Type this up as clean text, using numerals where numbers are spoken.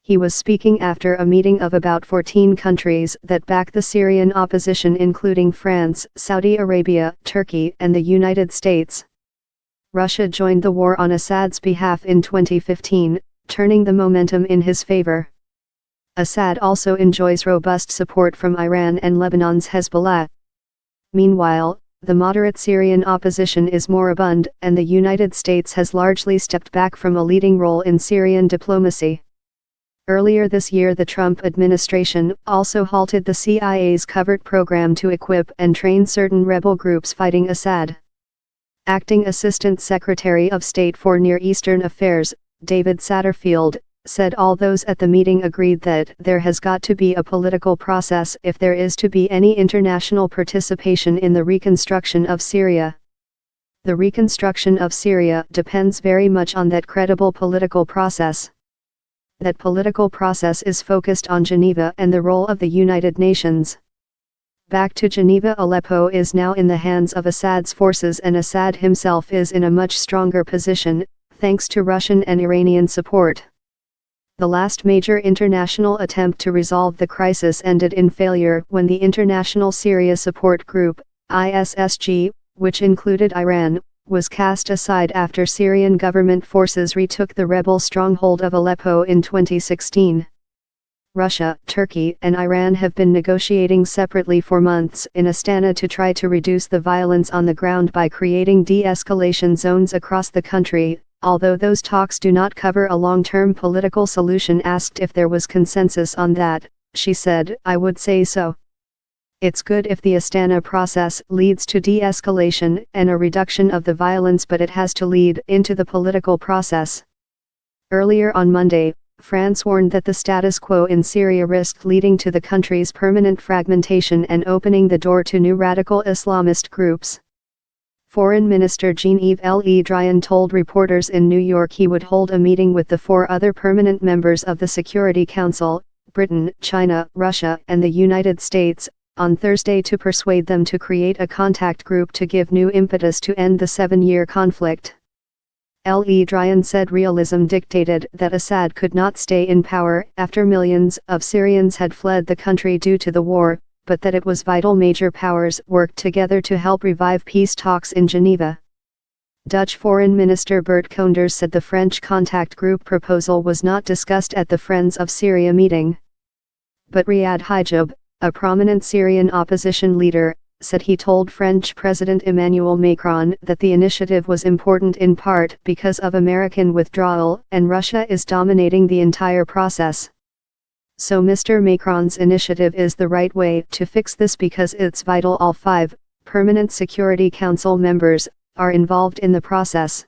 He was speaking after a meeting of about 14 countries that back the Syrian opposition, including France, Saudi Arabia, Turkey, and the United States. Russia joined the war on Assad's behalf in 2015, turning the momentum in his favor. Assad also enjoys robust support from Iran and Lebanon's Hezbollah. Meanwhile, the moderate Syrian opposition is moribund, and the United States has largely stepped back from a leading role in Syrian diplomacy. Earlier this year, the Trump administration also halted the CIA's covert program to equip and train certain rebel groups fighting Assad. Acting Assistant Secretary of State for Near Eastern Affairs, David Satterfield, said all those at the meeting agreed that there has got to be a political process if there is to be any international participation in the reconstruction of Syria. The reconstruction of Syria depends very much on that credible political process. That political process is focused on Geneva and the role of the United Nations. Back to Geneva. Aleppo is now in the hands of Assad's forces, and Assad himself is in a much stronger position, thanks to Russian and Iranian support. The last major international attempt to resolve the crisis ended in failure when the International Syria Support Group, ISSG, which included Iran, was cast aside after Syrian government forces retook the rebel stronghold of Aleppo in 2016. Russia, Turkey, and Iran have been negotiating separately for months in Astana to try to reduce the violence on the ground by creating de-escalation zones across the country, although those talks do not cover a long-term political solution. Asked if there was consensus on that, she said, "I would say so. It's good if the Astana process leads to de-escalation and a reduction of the violence, but it has to lead into the political process." Earlier on Monday, France warned that the status quo in Syria risked leading to the country's permanent fragmentation and opening the door to new radical Islamist groups. Foreign Minister Jean-Yves Le Drian told reporters in New York he would hold a meeting with the 4 other permanent members of the Security Council, Britain, China, Russia, and the United States, on Thursday to persuade them to create a contact group to give new impetus to end the 7-year conflict. Le Drian said realism dictated that Assad could not stay in power after millions of Syrians had fled the country due to the war, but that it was vital major powers worked together to help revive peace talks in Geneva. Dutch Foreign Minister Bert Koenders said the French contact group proposal was not discussed at the Friends of Syria meeting. But Riyad Hijab, a prominent Syrian opposition leader, said he told French President Emmanuel Macron that the initiative was important in part because of American withdrawal, and Russia is dominating the entire process. So Mr. Macron's initiative is the right way to fix this because it's vital all 5 permanent Security Council members are involved in the process.